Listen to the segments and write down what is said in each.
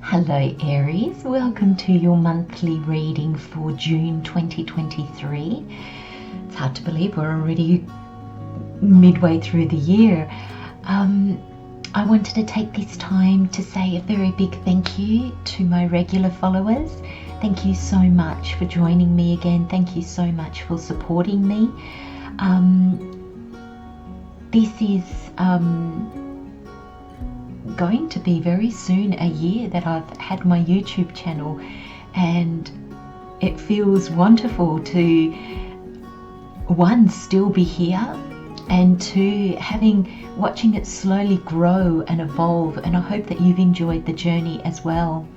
Hello Aries, welcome to your monthly reading for June 2023. It's hard to believe we're already midway through the year. I wanted to take this time to say a very big thank you to my regular followers. Thank you so much for joining me again. Thank you so much for supporting me. This is going to be very soon a year that I've had my YouTube channel, and it feels wonderful to one, still be here, and two, watching it slowly grow and evolve, and I hope that you've enjoyed the journey as well.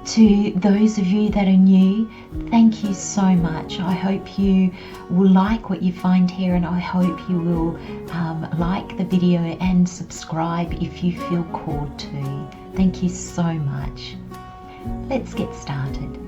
To those of you that are new, thank you so much. I hope you will like what you find here, and I hope you will like the video and subscribe if you feel called to. Thank you so much. Let's get started.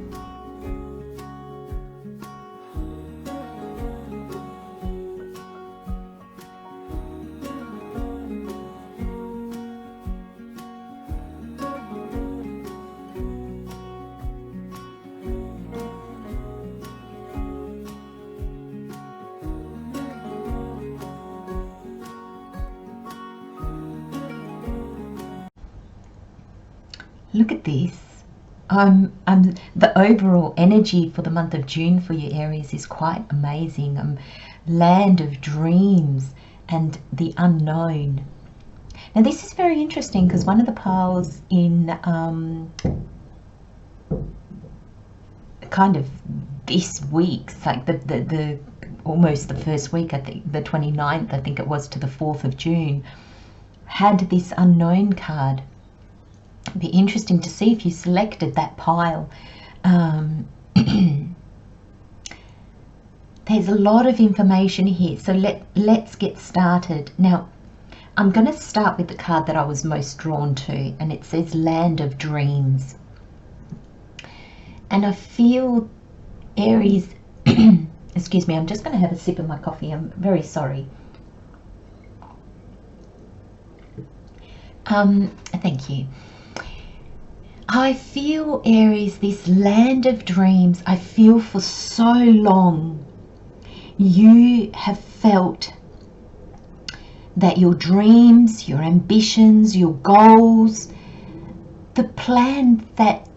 Look at this. The overall energy for the month of June for you Aries is quite amazing. Land of dreams and the unknown. Now this is very interesting because one of the piles in kind of this week, like the almost the first week, I think the 29th, I think it was, to the 4th of June, had this unknown card. It'd be interesting to see if you selected that pile. There's a lot of information here, so let's get started. Now, I'm going to start with the card that I was most drawn to, and it says Land of Dreams. And I feel, Aries, excuse me, I'm just going to have a sip of my coffee. I'm very sorry. Thank you. I feel, Aries, this land of dreams, I feel for so long you have felt that your dreams, your ambitions, your goals, the plan that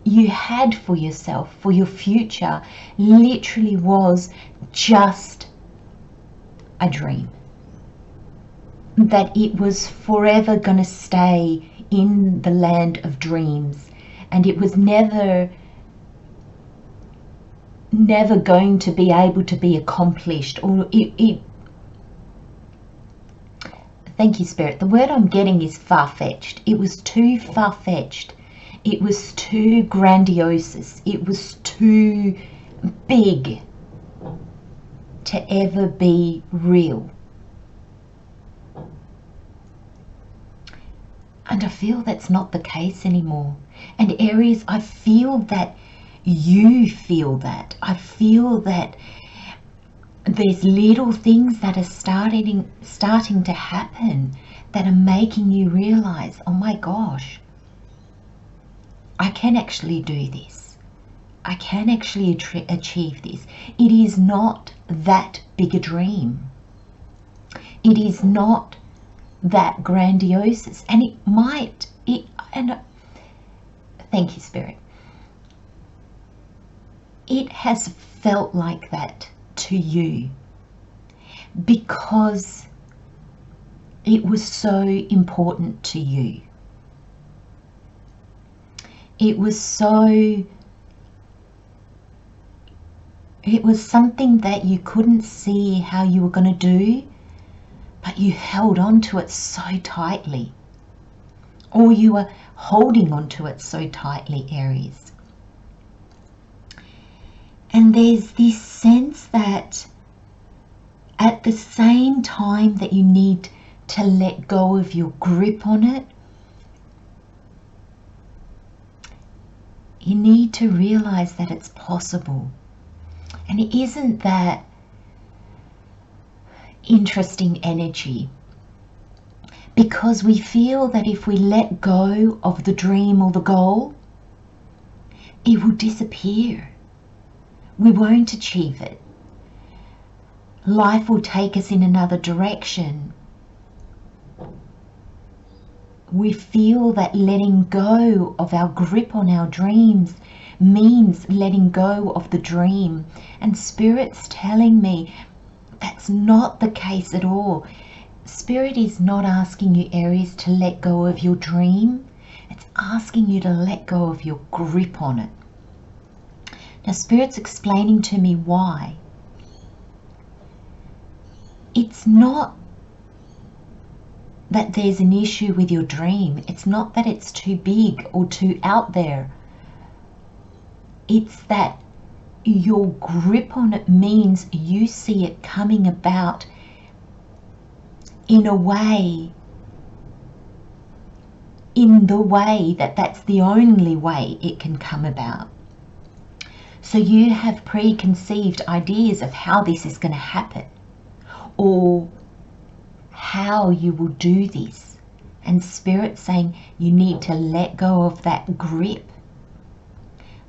you had for yourself, for your future, literally was just a dream. That it was forever going to stay in the land of dreams, and it was never going to be able to be accomplished, or thank you, Spirit. The word I'm getting is far-fetched. It was too far-fetched. It was too grandiose. It was too big to ever be real. And I feel that's not the case anymore. And Aries, I feel that you feel that. I feel that there's little things that are starting to happen that are making you realize, oh my gosh, I can actually do this. I can actually achieve this. It is not that big a dream. It is not that grandiose, and thank you, Spirit. It has felt like that to you because it was so important to you. It was something that you couldn't see how you were going to do, but you held on to it so tightly, or you were holding on to it so tightly, Aries. And there's this sense that at the same time that you need to let go of your grip on it, you need to realize that it's possible. And it isn't that interesting energy, because we feel that if we let go of the dream or the goal, it will disappear. We won't achieve it. Life will take us in another direction. We feel that letting go of our grip on our dreams means letting go of the dream. And Spirit's telling me that's not the case at all. Spirit is not asking you, Aries, to let go of your dream. It's asking you to let go of your grip on it. Now, Spirit's explaining to me why. It's not that there's an issue with your dream. It's not that it's too big or too out there. It's that your grip on it means you see it coming about in a way, in the way that that's the only way it can come about. So you have preconceived ideas of how this is going to happen, or how you will do this. And Spirit's saying you need to let go of that grip,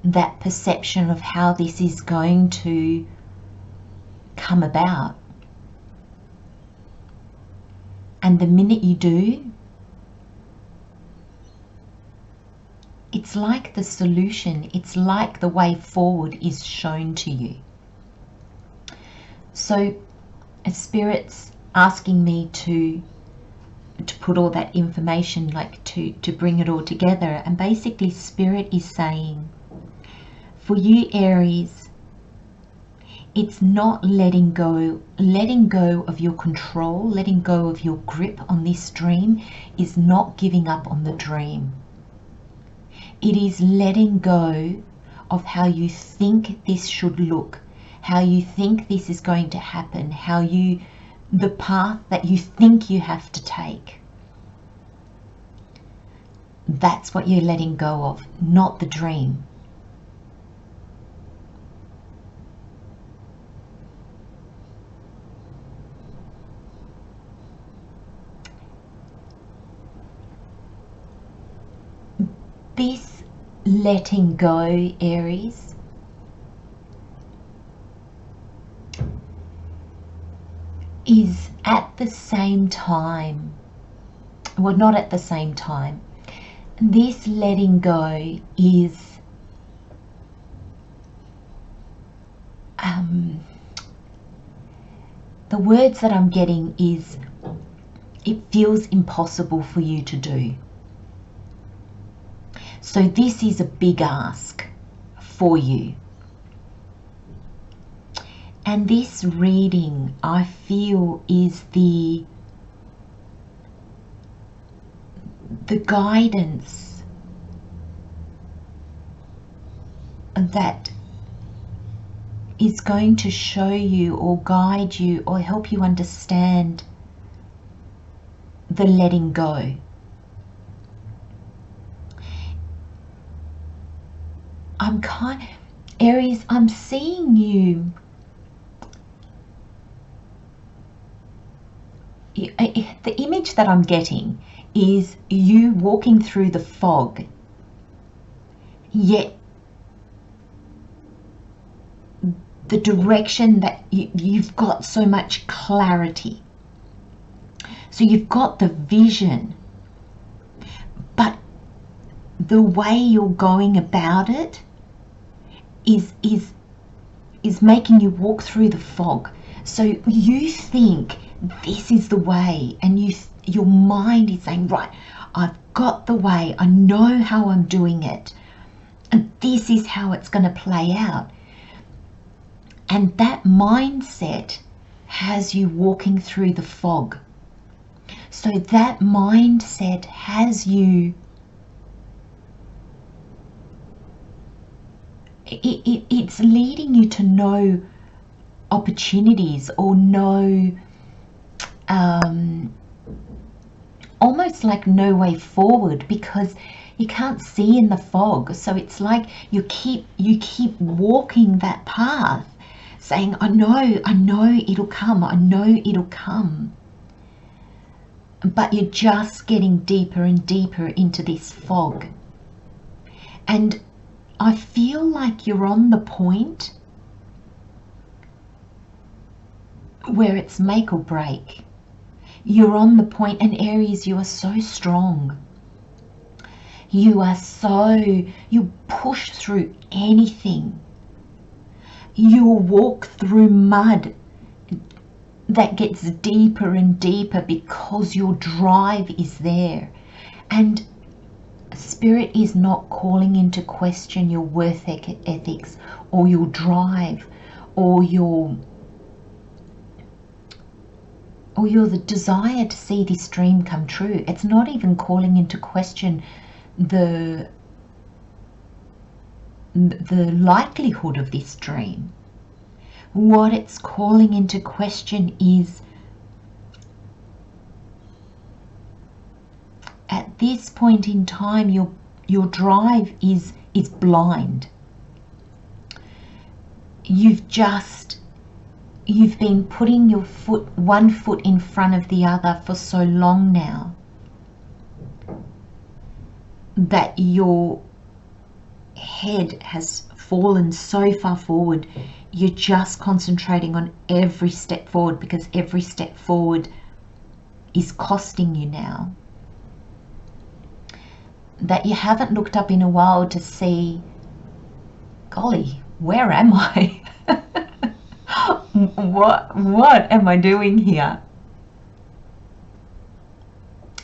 that perception of how this is going to come about. And the minute you do, it's like the solution, it's like the way forward is shown to you. So Spirit's asking me to put all that information, like to bring it all together. And basically Spirit is saying, for you, Aries, it's not letting go of your control, letting go of your grip on this dream is not giving up on the dream. It is letting go of how you think this should look, how you think this is going to happen, the path that you think you have to take. That's what you're letting go of, not the dream. This letting go, Aries, is at the same time, well, not at the same time, this letting go is the words that I'm getting is it feels impossible for you to do. So this is a big ask for you. And this reading, I feel, is the guidance that is going to show you or guide you or help you understand the letting go. Aries, I'm seeing you. The image that I'm getting is you walking through the fog, yet the direction that you've got so much clarity. So you've got the vision, but the way you're going about it is making you walk through the fog. So you think this is the way, and your mind is saying, right, I've got the way, I know how I'm doing it, and this is how it's going to play out. And that mindset has you walking through the fog. So that mindset has you, it's leading you to no opportunities or no, almost like no way forward, because you can't see in the fog. So it's like you keep walking that path, saying, I know it'll come, I know it'll come. but you're just getting deeper and deeper into this fog. And I feel like you're on the point where it's make or break. You're on the point, and Aries, you are so strong. You push through anything. You'll walk through mud that gets deeper and deeper because your drive is there. And Spirit is not calling into question your worth ethics or your drive or the desire to see this dream come true. It's not even calling into question the likelihood of this dream. What it's calling into question is, at this point in time, your drive is blind. You've been putting your one foot in front of the other for so long now that your head has fallen so far forward. You're just concentrating on every step forward, because every step forward is costing you now. That you haven't looked up in a while to see, golly, where am I? What am I doing here?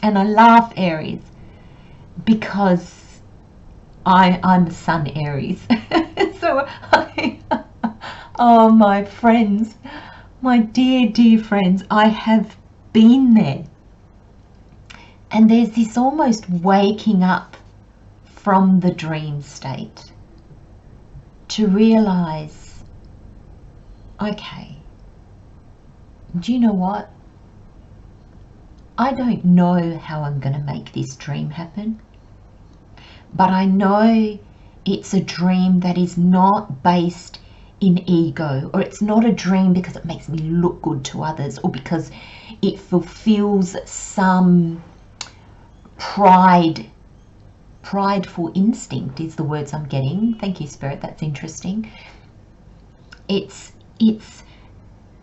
And I laugh, Aries, because I'm a Sun Aries. So oh, my friends, my dear friends, I have been there. And there's this almost waking up from the dream state to realize, okay, do you know what? I don't know how I'm going to make this dream happen, but I know it's a dream that is not based in ego, or it's not a dream because it makes me look good to others, or because it fulfills some prideful instinct is the words I'm getting. Thank you, Spirit, that's interesting. It's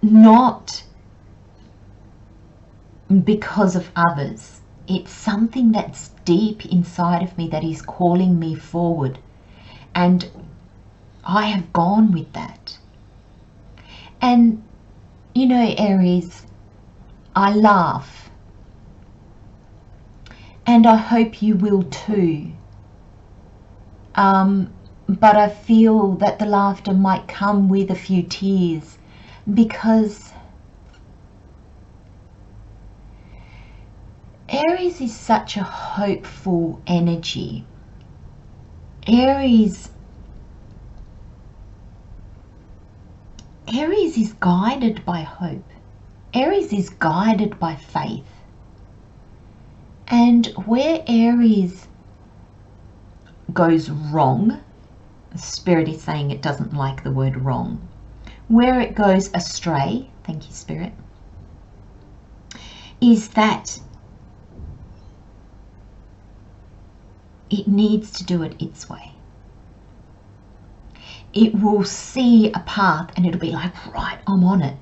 not because of others. It's something that's deep inside of me that is calling me forward, and I have gone with that. And you know, Aries, I laugh, and I hope you will too, but I feel that the laughter might come with a few tears, because Aries is such a hopeful energy. Aries is guided by hope. Aries is guided by faith. And where Aries goes wrong, Spirit is saying it doesn't like the word wrong. Where it goes astray, thank you, Spirit, is that it needs to do it its way. It will see a path and it'll be like, right, I'm on it.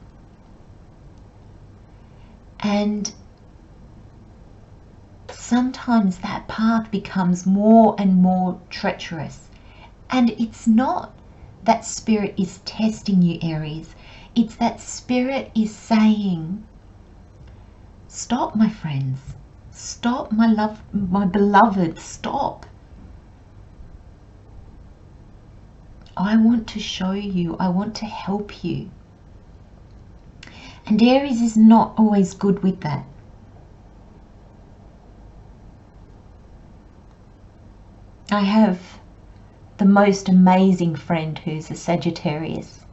And sometimes that path becomes more and more treacherous. And it's not that Spirit is testing you, Aries. It's that Spirit is saying, stop, my friends. Stop, my love, my beloved, stop. I want to show you, I want to help you. And Aries is not always good with that. I have the most amazing friend who's a Sagittarius,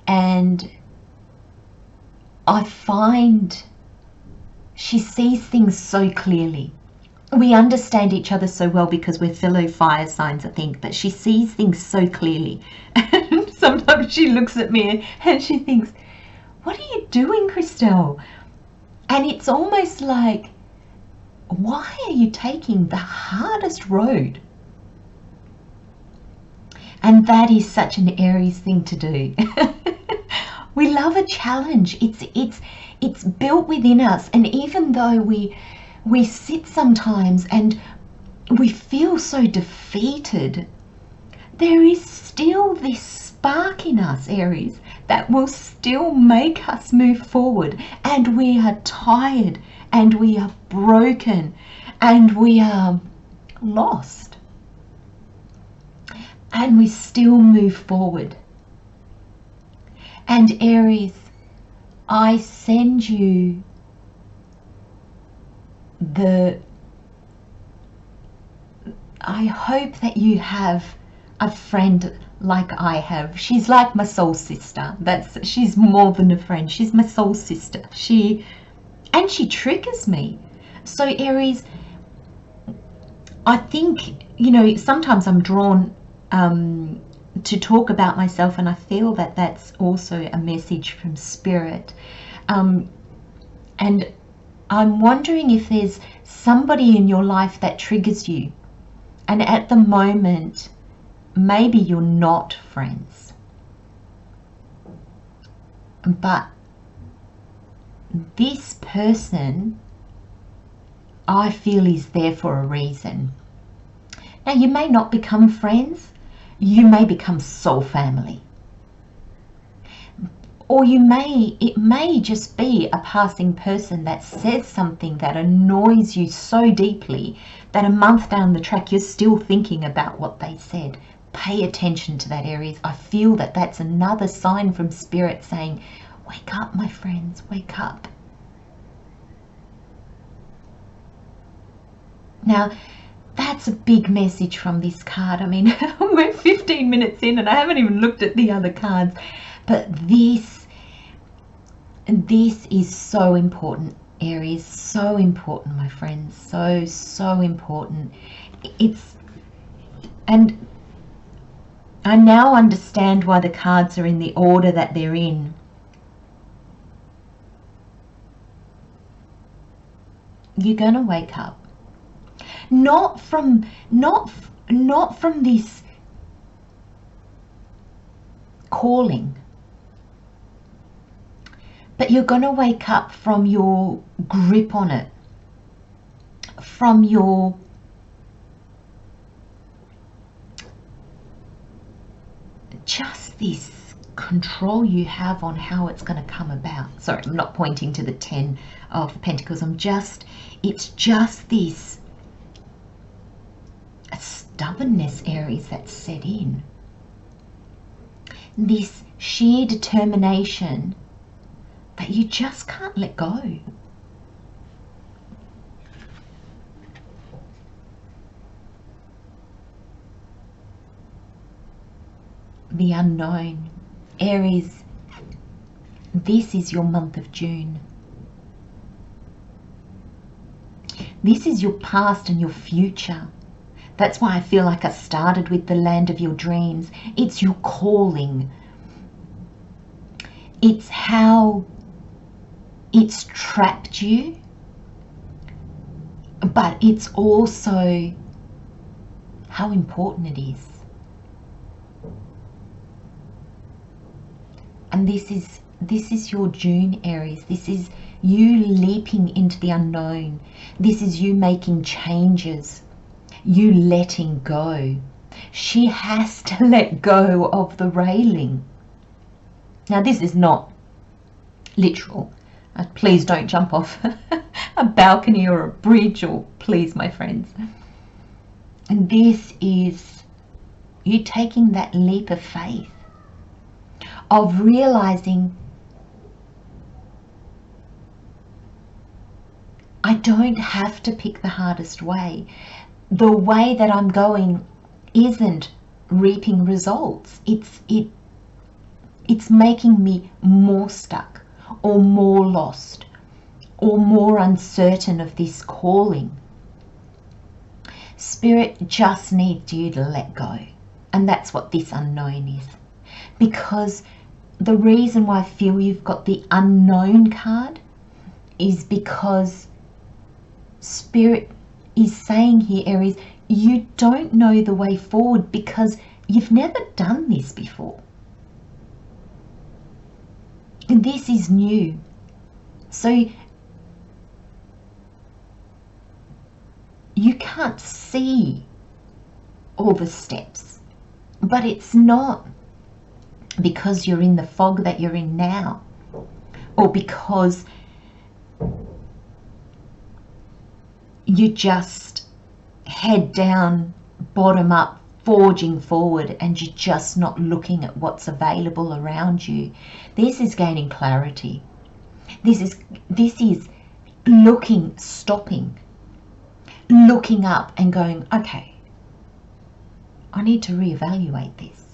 and I find she sees things so clearly. We understand each other so well because we're fellow fire signs, I think, but she sees things so clearly. And sometimes she looks at me and she thinks, what are you doing, Christelle? And it's almost like, why are you taking the hardest road? And that is such an Aries thing to do. We love a challenge. It's built within us. And even though we sit sometimes and we feel so defeated, there is still this spark in us, Aries, that will still make us move forward. And we are tired and we are broken and we are lost. And we still move forward. And Aries, I send you I hope that you have a friend like I have. She's like my soul sister. She's more than a friend. She's my soul sister. She triggers me. So Aries, I think, you know, sometimes I'm drawn to talk about myself, and I feel that that's also a message from Spirit. And I'm wondering if there's somebody in your life that triggers you, and at the moment maybe you're not friends, but this person I feel is there for a reason. Now, you may not become friends, you may become soul family, or it may just be a passing person that says something that annoys you so deeply that a month down the track you're still thinking about what they said. Pay attention to that, Aries. I feel that that's another sign from Spirit saying, wake up, my friends, wake up. Now, that's a big message from this card. I mean, we're 15 minutes in and I haven't even looked at the other cards, but this is so important, Aries, so important, my friends, so important. And I now understand why the cards are in the order that they're in. You're going to wake up. Not from this calling, but you're going to wake up from your grip on it, from your just this control you have on how it's going to come about. Sorry, I'm not pointing to the 10 of Pentacles. It's just this stubbornness, Aries, that's set in. This sheer determination that you just can't let go. The unknown. Aries, this is your month of June. This is your past and your future. That's why I feel like I started with the land of your dreams. It's your calling. It's how it's trapped you, but it's also how important it is. And this is your June, Aries. This is you leaping into the unknown. This is you making changes. You letting go. She has to let go of the railing. Now, this is not literal. Please don't jump off a balcony or a bridge, or please, my friends. And this is you taking that leap of faith, of realizing I don't have to pick the hardest way. The way that I'm going isn't reaping results. It's making me more stuck, or more lost, or more uncertain of this calling. Spirit just needs you to let go. And that's what this unknown is. Because the reason why I feel you've got the unknown card is because Spirit is saying here, Aries, you don't know the way forward because you've never done this before. And this is new. So you can't see all the steps, but it's not because you're in the fog that you're in now, or because you just head down, bottom up, forging forward, and you're just not looking at what's available around you. This is gaining clarity. This is looking, stopping, looking up and going, okay, I need to reevaluate this.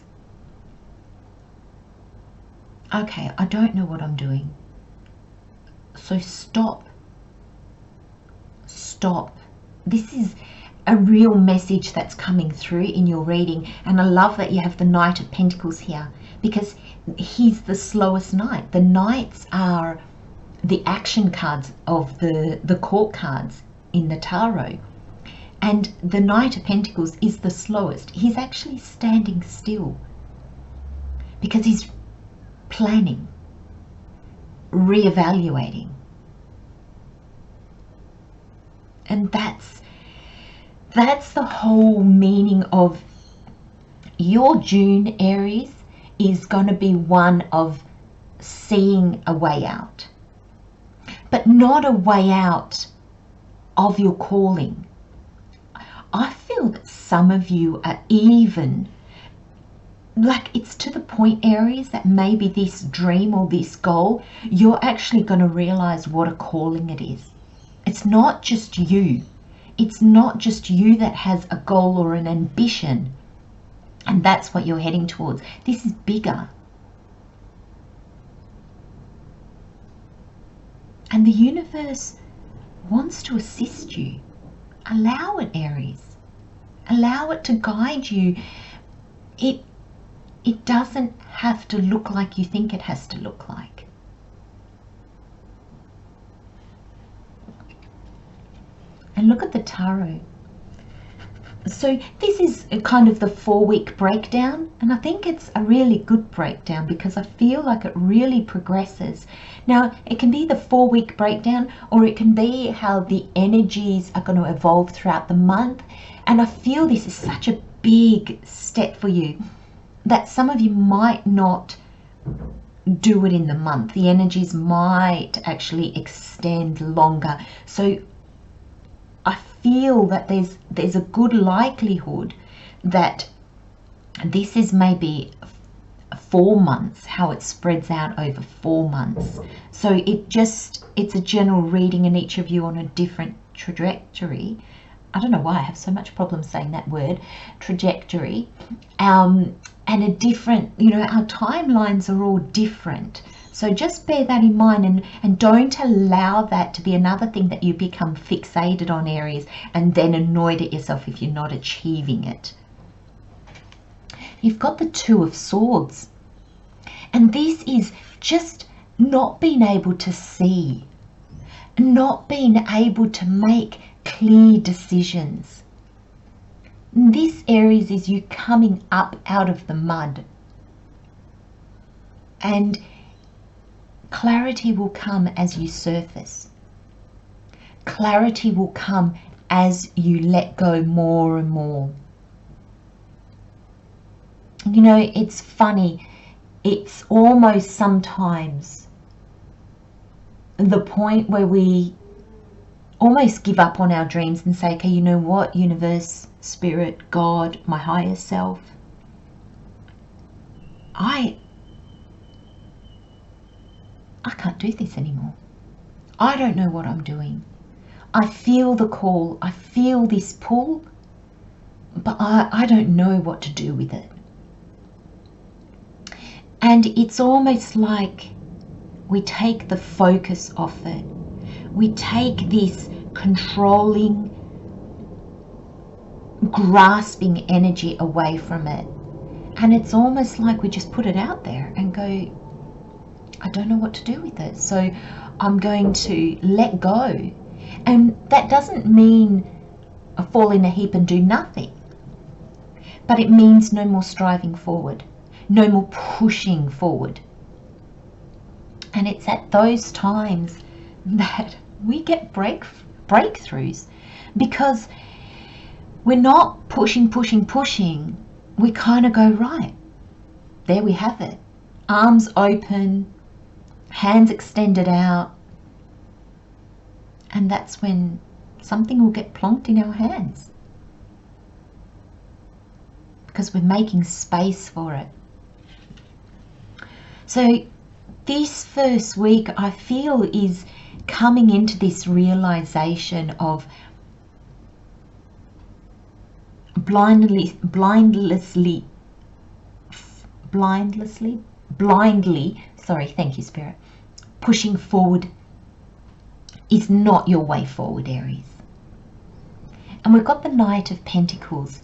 Okay, I don't know what I'm doing. So stop. Stop. This is a real message that's coming through in your reading. And I love that you have the Knight of Pentacles here, because he's the slowest knight. The knights are the action cards of the court cards in the tarot. And the Knight of Pentacles is the slowest. He's actually standing still because he's planning, reevaluating. And that's the whole meaning of your June, Aries, is going to be one of seeing a way out, but not a way out of your calling. I feel that some of you are even, like, it's to the point, Aries, that maybe this dream or this goal, you're actually going to realize what a calling it is. It's not just you. It's not just you that has a goal or an ambition, and that's what you're heading towards. This is bigger. And the universe wants to assist you. Allow it, Aries. Allow it to guide you. It doesn't have to look like you think it has to look like. And look at the tarot. So this is a kind of the 4-week breakdown, and I think it's a really good breakdown because I feel like it really progresses. Now, it can be the 4-week breakdown, or it can be how the energies are going to evolve throughout the month. And I feel this is such a big step for you that some of you might not do it in the month. The energies might actually extend longer. So I feel that there's a good likelihood that this is maybe 4 months, how it spreads out over 4 months. So it's a general reading, and each of you on a different trajectory. I don't know why I have so much problem saying that word, trajectory, and a different, our timelines are all different. So just bear that in mind, and don't allow that to be another thing that you become fixated on, Aries, and then annoyed at yourself if you're not achieving it. You've got the Two of Swords, and this is just not being able to see, not being able to make clear decisions. This, Aries, is you coming up out of the mud, and clarity will come as you surface. Clarity will come as you let go more and more. It's funny. It's almost sometimes the point where we almost give up on our dreams and say, okay, you know what, universe, spirit, God, my higher self, I can't do this anymore. I don't know what I'm doing. I feel the call. I feel this pull, but I don't know what to do with it. And it's almost like we take the focus off it. We take this controlling, grasping energy away from it. And it's almost like we just put it out there and go, I don't know what to do with it. So I'm going to let go. And that doesn't mean fall in a heap and do nothing. But it means no more striving forward, no more pushing forward. And it's at those times that we get breakthroughs, because we're not pushing. We kind of go, right, there we have it. Arms open, hands extended out. And that's when something will get plonked in our hands, because we're making space for it. So this first week, I feel, is coming into this realization of blindly, sorry, thank you, Spirit, pushing forward is not your way forward, Aries. And we've got the Knight of Pentacles,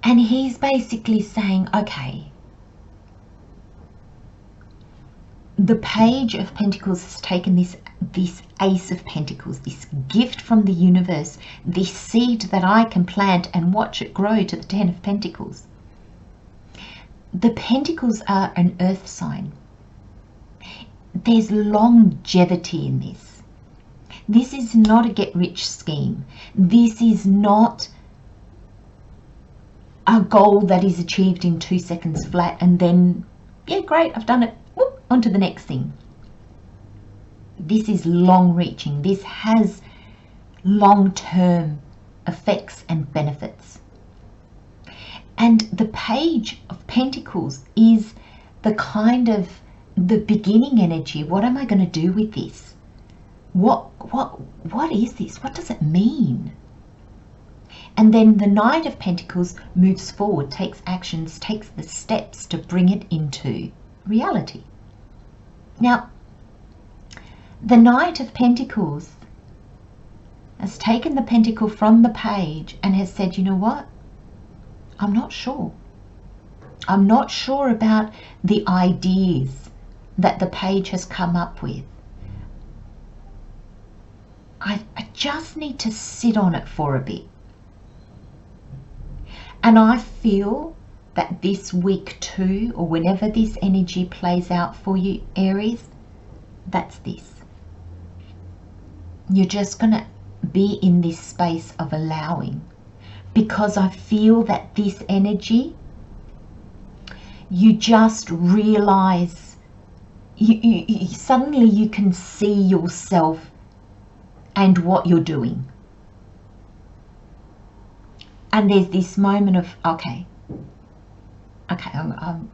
and he's basically saying, okay, the Page of Pentacles has taken this Ace of Pentacles, this gift from the universe, this seed that I can plant and watch it grow to the 10 of Pentacles. The Pentacles are an earth sign. There's longevity in this. This is not a get-rich scheme. This is not a goal that is achieved in 2 seconds flat and then, yeah, great, I've done it. Whoop, on to the next thing. This is long-reaching. This has long-term effects and benefits. And the Page of Pentacles is the kind of the beginning energy. What am I going to do with this? What is this? What does it mean? And then the Knight of Pentacles moves forward, takes actions, takes the steps to bring it into reality. Now, the Knight of Pentacles has taken the pentacle from the page and has said, you know what? I'm not sure. I'm not sure about the ideas that the page has come up with. I just need to sit on it for a bit. And I feel that this week too, or whenever this energy plays out for you, Aries, that's this. You're just going to be in this space of allowing, because I feel that this energy, you just realize, you suddenly you can see yourself and what you're doing. And there's this moment of, okay, I'm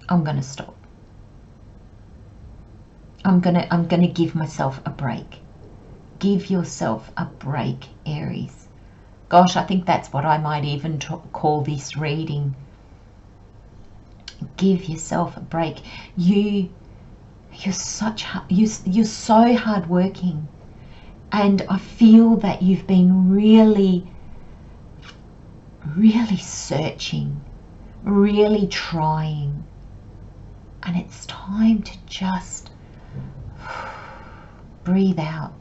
going to stop. I'm going to give myself a break. Give yourself a break, Aries. Gosh, I think that's what I might even call this reading. Give yourself a break. You're so hardworking, and I feel that you've been really searching, really trying, and it's time to just breathe out.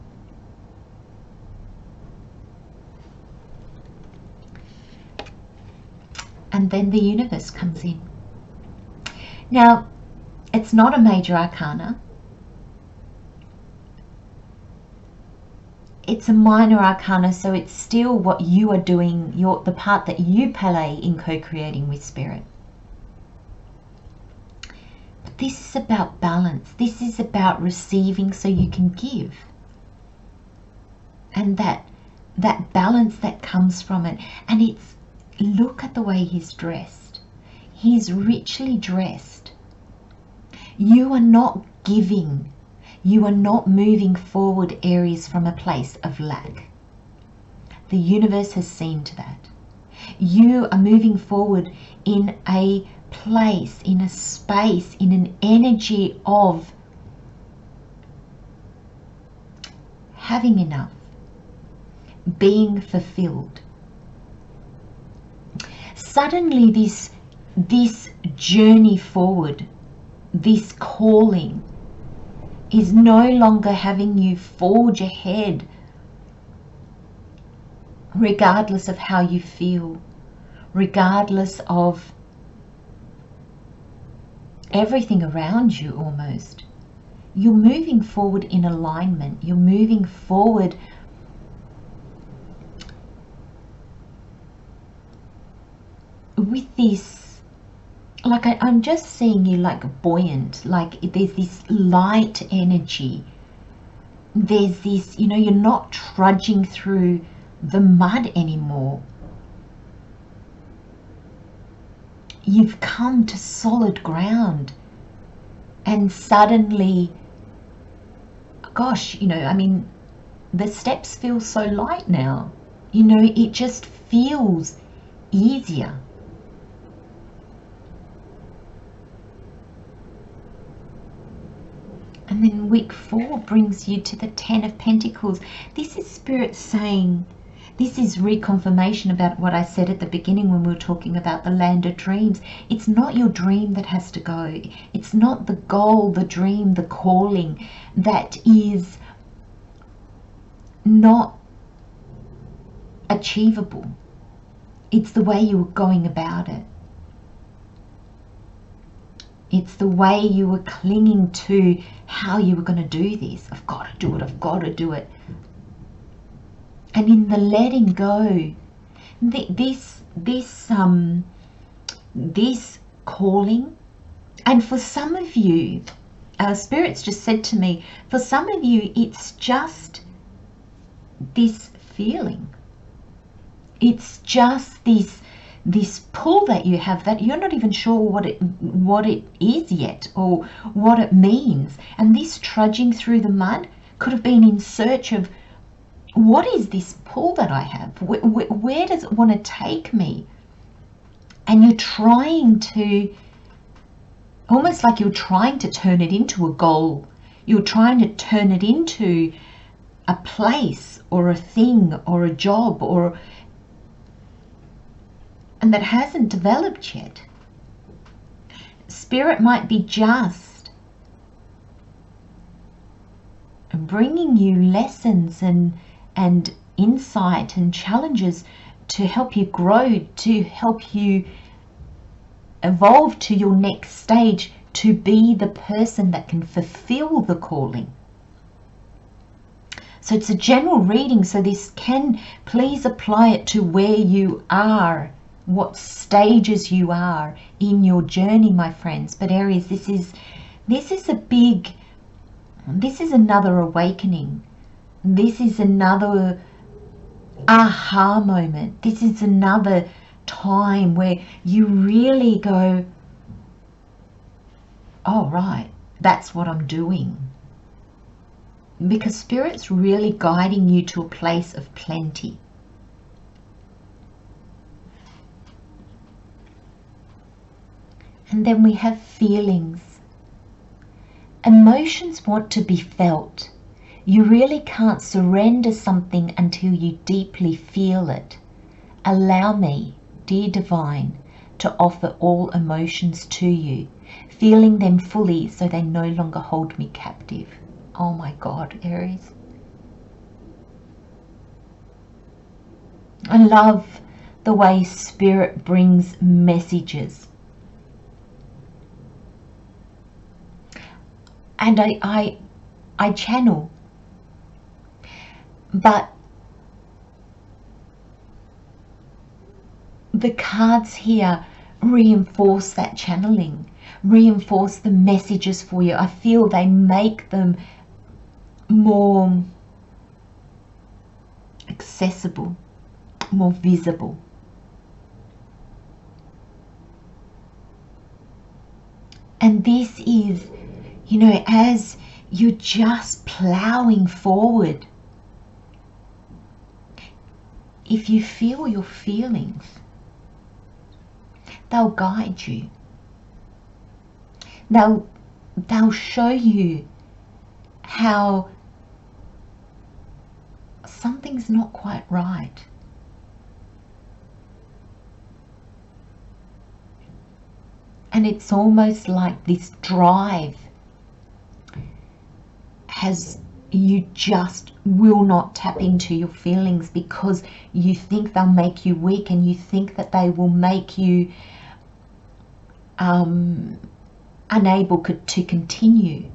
And then the universe comes in. Now, it's not a major arcana. It's a minor arcana, so it's still what you are doing, the part that you play in co-creating with Spirit. But this is about balance. This is about receiving so you can give. And that balance that comes from it. And it's, look at the way he's dressed. He's richly dressed. You are not giving. You are not moving forward, Aries, from a place of lack. The universe has seen to that. You are moving forward in a place, in a space, in an energy of having enough, being fulfilled. Suddenly this journey forward this calling is no longer having you forge ahead regardless of how you feel, regardless of everything around you almost. You're moving forward in alignment. You're moving forward with this, like I'm just seeing you like buoyant, like there's this light energy. There's this, you know, you're not trudging through the mud anymore. You've come to solid ground, and suddenly, gosh, you know, I mean, the steps feel so light now. You know, it just feels easier. And then week 4 brings you to the 10 of Pentacles. This is Spirit saying, this is reconfirmation about what I said at the beginning when we were talking about the land of dreams. It's not your dream that has to go. It's not the goal, the dream, the calling that is not achievable. It's the way you were going about it. It's the way you were clinging to how you were going to do this. I've got to do it. I've got to do it. And in the letting go, this calling, and for some of you, Spirit's just said to me, for some of you, it's just this feeling. It's just this pull that you have that you're not even sure what it is yet or what it means. And this trudging through the mud could have been in search of, what is this pull that I have? Where does it want to take me? And you're trying to, almost like you're trying to turn it into a goal. You're trying to turn it into a place or a thing or a job, and that hasn't developed yet. Spirit might be just bringing you lessons and insight and challenges to help you grow, to help you evolve to your next stage, to be the person that can fulfill the calling. So it's a general reading, so this can, please apply it to where you are, what stages you are in your journey, my friends. But Aries, this is another awakening. This is another aha moment. This is another time where you really go, oh right, that's what I'm doing. Because Spirit's really guiding you to a place of plenty. And then we have feelings. Emotions want to be felt. You really can't surrender something until you deeply feel it. Allow me, dear Divine, to offer all emotions to you, feeling them fully so they no longer hold me captive. Oh my God, Aries. I love the way Spirit brings messages. And I channel. But the cards here reinforce that channeling, reinforce the messages for you. I feel they make them more accessible, more visible. And this is, you know, as you're just plowing forward, if you feel your feelings, they'll guide you. They'll show you how something's not quite right. And it's almost like this drive you just will not tap into your feelings because you think they'll make you weak, and you think that they will make you unable to continue.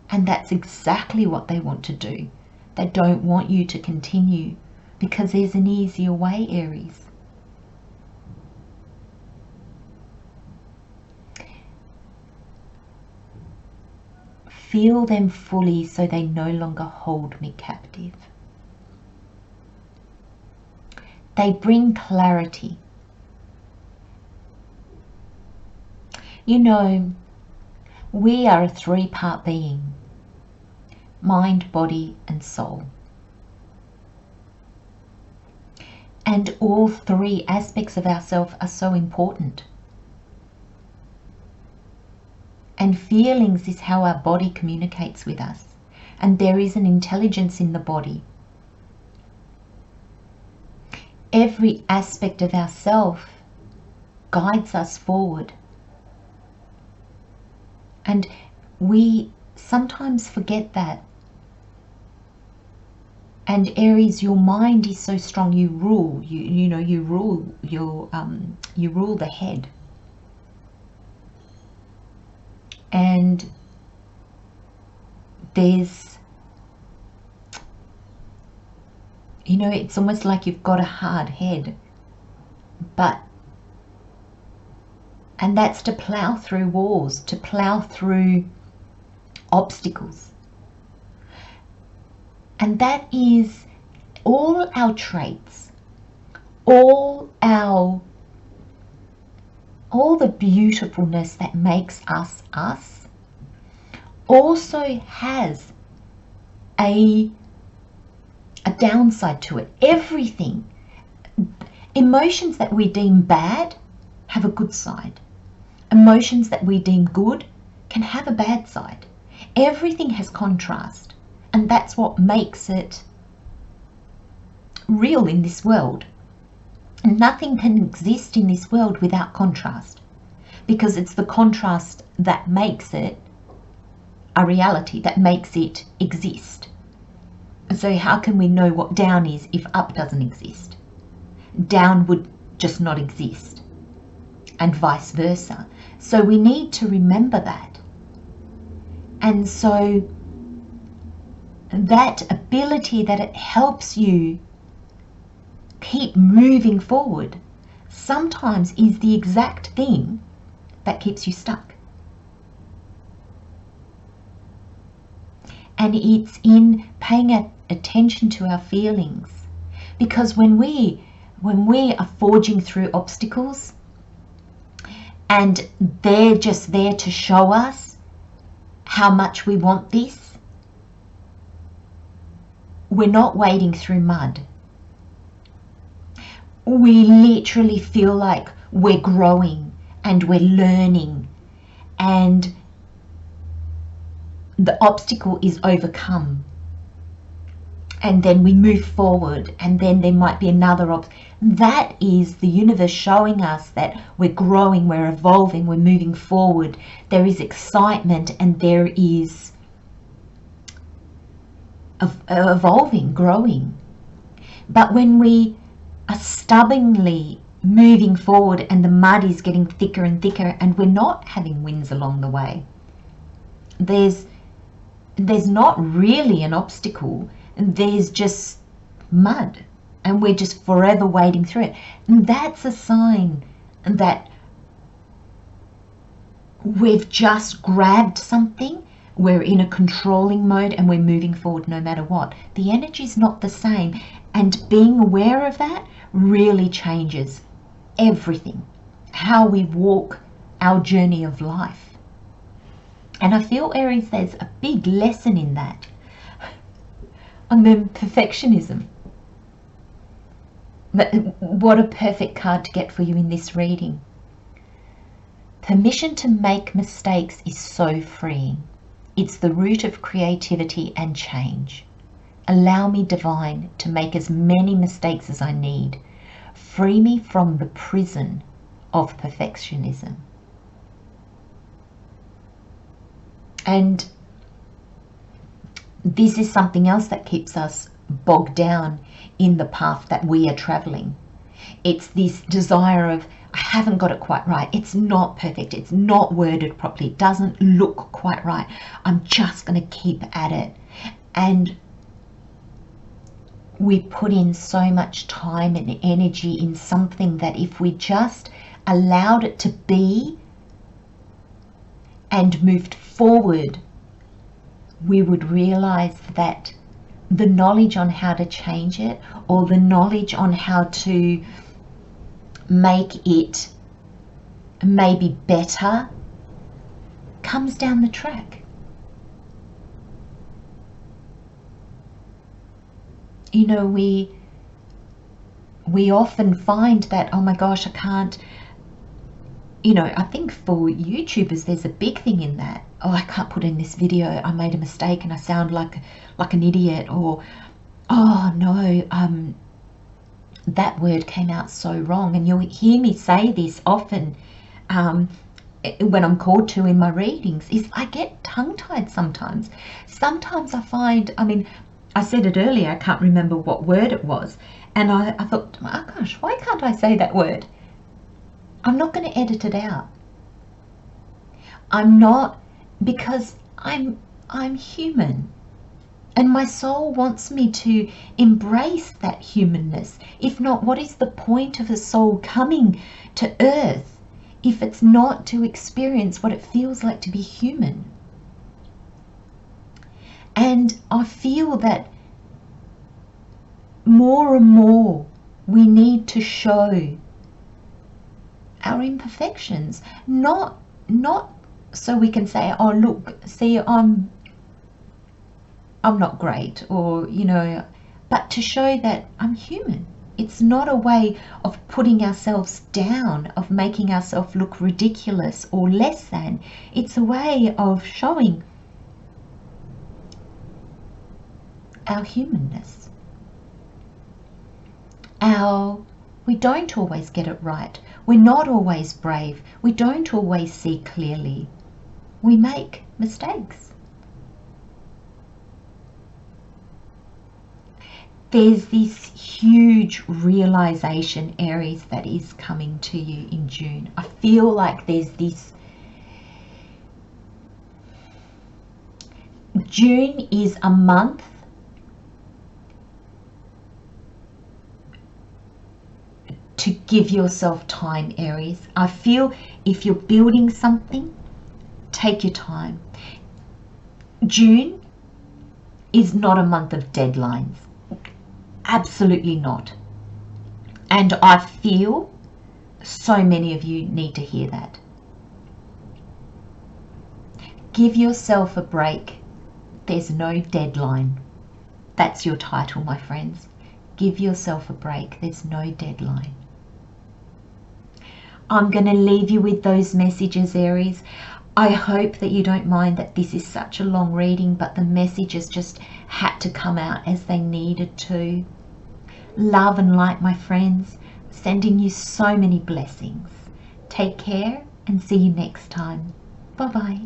And that's exactly what they want to do. They don't want you to continue because there's an easier way, Aries. Feel them fully so they no longer hold me captive. They bring clarity. You know, we are a three-part being: mind, body, and soul. And all three aspects of ourselves are so important. And feelings is how our body communicates with us. And there is an intelligence in the body. Every aspect of ourself guides us forward. And we sometimes forget that. And Aries, your mind is so strong. You rule. You rule the head. And there's, it's almost like you've got a hard head, and that's to plow through walls, to plow through obstacles. And that is all our traits, all the beautifulness that makes us us, also has a downside to it. Everything, emotions that we deem bad have a good side. Emotions that we deem good can have a bad side. Everything has contrast, and that's what makes it real in this world. Nothing can exist in this world without contrast, because it's the contrast that makes it a reality, that makes it exist. So how can we know what down is if up doesn't exist? Down would just not exist, and vice versa. So we need to remember that. And so that ability that it helps you keep moving forward sometimes is the exact thing that keeps you stuck. And it's in paying attention to our feelings, because when we are forging through obstacles and they're just there to show us how much we want this, we're not wading through mud. We literally feel like we're growing and we're learning, and the obstacle is overcome, and then we move forward, and then there might be another obstacle. That is the universe showing us that we're growing, we're evolving, we're moving forward. There is excitement, and there is evolving, growing. But when we are stubbornly moving forward and the mud is getting thicker and thicker, and we're not having wins along the way, there's not really an obstacle, there's just mud, and we're just forever wading through it. And that's a sign that we've just grabbed something, we're in a controlling mode, and we're moving forward no matter what. The energy's not the same, and being aware of that really changes everything, how we walk our journey of life. And I feel, Aries, there's a big lesson in that, on the perfectionism. But what a perfect card to get for you in this reading. Permission to make mistakes is so freeing. It's the root of creativity and change. Allow me, Divine, to make as many mistakes as I need. Free me from the prison of perfectionism. And this is something else that keeps us bogged down in the path that we are traveling. It's this desire of, I haven't got it quite right. It's not perfect. It's not worded properly. It doesn't look quite right. I'm just going to keep at it. And we put in so much time and energy in something that if we just allowed it to be and moved forward, we would realize that the knowledge on how to change it, or the knowledge on how to make it maybe better, comes down the track. You know, we often find that, oh my gosh, I can't, you know, I think for YouTubers there's a big thing in that. Oh, I can't put in this video, I made a mistake and I sound like an idiot, or oh no, that word came out so wrong. And you'll hear me say this often when I'm called to in my readings, is I get tongue-tied sometimes. Sometimes I find, I mean, I said it earlier, I can't remember what word it was, and I thought, oh gosh, why can't I say that word? I'm not going to edit it out. I'm not, because I'm human. And my soul wants me to embrace that humanness. If not, what is the point of a soul coming to earth if it's not to experience what it feels like to be human? And I feel that more and more we need to show our imperfections, not so we can say, oh look, see, I'm not great, or you know, but to show that I'm human. It's not a way of putting ourselves down, of making ourselves look ridiculous or less than. It's a way of showing our humanness. We don't always get it right. We're not always brave. We don't always see clearly. We make mistakes. There's this huge realization, Aries, that is coming to you in June. I feel like there's this. June is a month to give yourself time, Aries. I feel if you're building something, take your time. June is not a month of deadlines. Absolutely not. And I feel so many of you need to hear that. Give yourself a break. There's no deadline. That's your title, my friends. Give yourself a break. There's no deadline. I'm going to leave you with those messages, Aries. I hope that you don't mind that this is such a long reading, but the messages just had to come out as they needed to. Love and light, my friends. Sending you so many blessings. Take care and see you next time. Bye-bye.